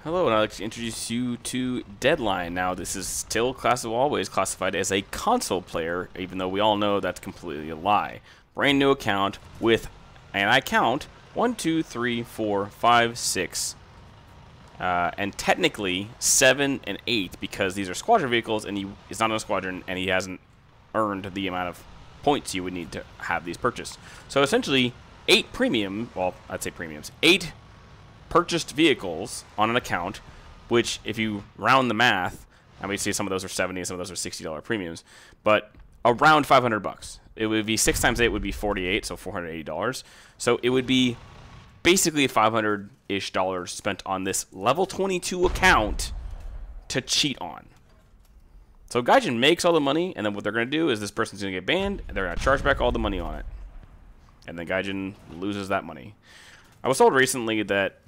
Hello, and I'd like to introduce you to deadIine. Now, this is still always classified as a console player, even though we all know that's completely a lie. Brand new account with, and I count, 1, 2, 3, 4, 5, 6, and technically 7 and 8, because these are squadron vehicles, and he is not in a squadron, and he hasn't earned the amount of points you would need to have these purchased. So essentially, 8 premium, well, I'd say premiums, 8 purchased vehicles on an account, which if you round the math, and we see some of those are 70 and some of those are $60 premiums, but around 500 bucks. It would be 6 times 8 would be 48, so $480. So it would be basically $500-ish spent on this level 22 account to cheat on. So Gaijin makes all the money, and then what they're going to do is this person's going to get banned, and they're going to charge back all the money on it. And then Gaijin loses that money. I was told recently that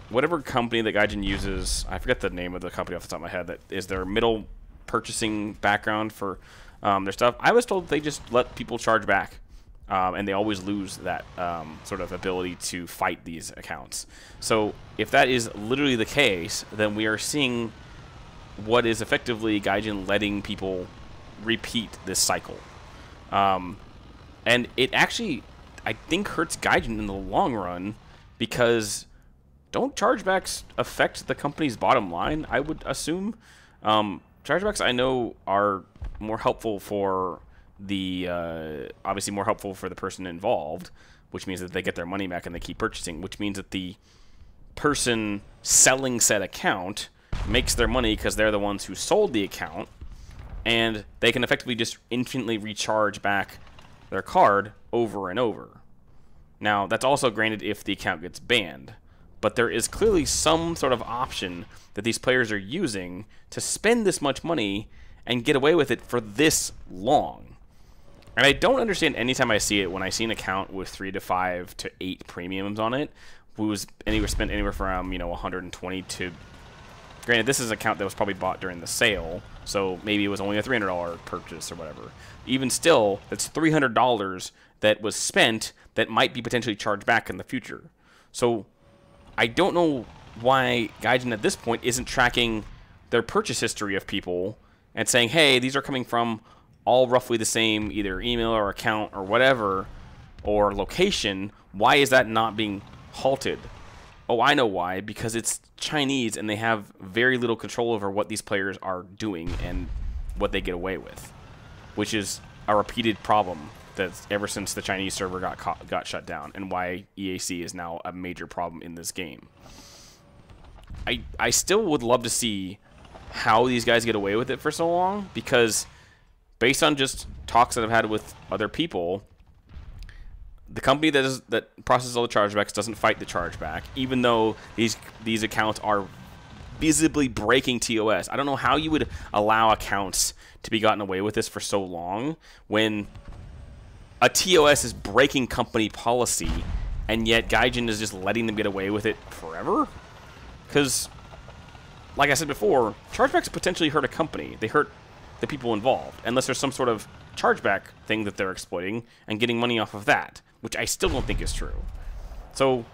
whatever company that Gaijin uses, I forget the name of the company off the top of my head, that is their middle purchasing background for their stuff. I was told they just let people charge back, and they always lose that sort of ability to fight these accounts. So if that is literally the case, then we are seeing what is effectively Gaijin letting people repeat this cycle. And it actually, I think, hurts Gaijin in the long run, because don't chargebacks affect the company's bottom line, I would assume? Chargebacks, I know, are more helpful for the, obviously more helpful for the person involved, which means that they get their money back and they keep purchasing, which means that the person selling said account makes their money because they're the ones who sold the account, and they can effectively just infinitely recharge back their card over and over. Now, that's also granted if the account gets banned, but there is clearly some sort of option that these players are using to spend this much money and get away with it for this long. And I don't understand anytime I see it when I see an account with 3 to 5 to 8 premiums on it, who's spent anywhere from, you know, 120 to, granted, this is an account that was probably bought during the sale, so maybe it was only a $300 purchase or whatever. Even still, that's $300 that was spent that might be potentially charged back in the future. So I don't know why Gaijin at this point isn't tracking their purchase history of people and saying, hey, these are coming from all roughly the same either email or account or whatever, or location. Why is that not being halted? Oh, I know why. Because it's Chinese and they have very little control over what these players are doing and what they get away with, which is a repeated problem that's ever since the Chinese server got shut down, and why EAC is now a major problem in this game. I still would love to see how these guys get away with it for so long, because based on just talks that I've had with other people, the company that processes all the chargebacks doesn't fight the chargeback, even though these accounts are visibly breaking TOS. I don't know how you would allow accounts to be gotten away with this for so long when a TOS is breaking company policy, and yet Gaijin is just letting them get away with it forever? Because, like I said before, chargebacks potentially hurt a company. They hurt the people involved, unless there's some sort of chargeback thing that they're exploiting and getting money off of that, which I still don't think is true. So,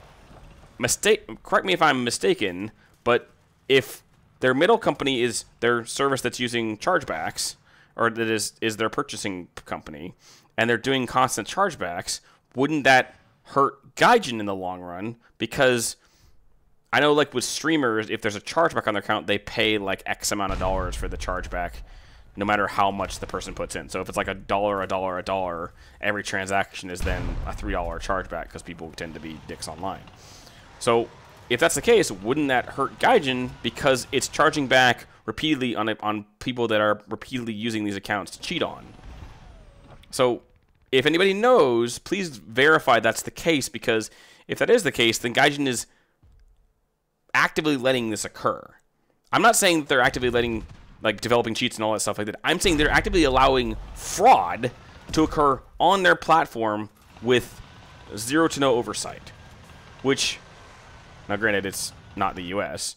correct me if I'm mistaken, but if their middle company is their service that's using chargebacks, or that is their purchasing company, and they're doing constant chargebacks, wouldn't that hurt Gaijin in the long run? Because I know, like with streamers, if there's a chargeback on their account, they pay like X amount of dollars for the chargeback, no matter how much the person puts in. So if it's like $1, every transaction is then a $3 chargeback, because people tend to be dicks online. So if that's the case, wouldn't that hurt Gaijin, because it's charging back repeatedly on people that are repeatedly using these accounts to cheat on? So if anybody knows, please verify that's the case, because if that is the case, then Gaijin is actively letting this occur. I'm not saying that they're actively letting, like, developing cheats and all that stuff like that. I'm saying they're actively allowing fraud to occur on their platform with zero to no oversight, which, now granted, it's not the US,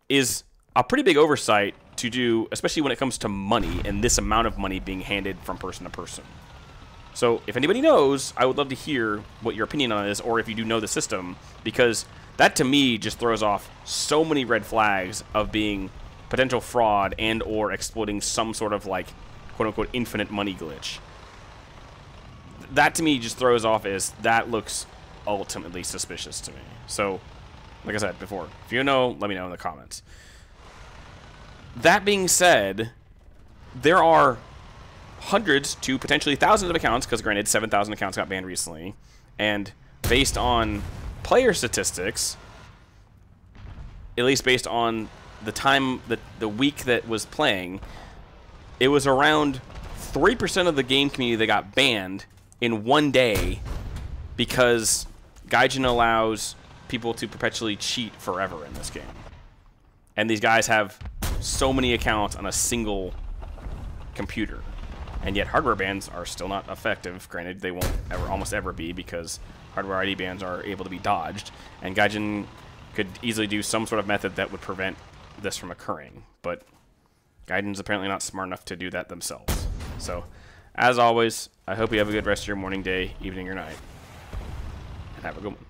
is a pretty big oversight to do, especially when it comes to money and this amount of money being handed from person to person. So if anybody knows, I would love to hear what your opinion on this, or if you do know the system, because That to me just throws off so many red flags of being potential fraud and or exploiting some sort of like quote-unquote infinite money glitch. That to me just throws off as that looks ultimately suspicious to me. So, like I said before, if you know, let me know in the comments. That being said, there are hundreds to potentially thousands of accounts, because granted 7,000 accounts got banned recently, and based on player statistics, at least based on the time, the week that was playing, it was around 3% of the game community that got banned in one day because Gaijin allows people to perpetually cheat forever in this game. And these guys have so many accounts on a single computer. And yet hardware bans are still not effective. Granted, they won't almost ever be, because hardware ID bans are able to be dodged. And Gaijin could easily do some sort of method that would prevent this from occurring. But Gaijin's apparently not smart enough to do that themselves. So, as always, I hope you have a good rest of your morning, day, evening, or night. And have a good one.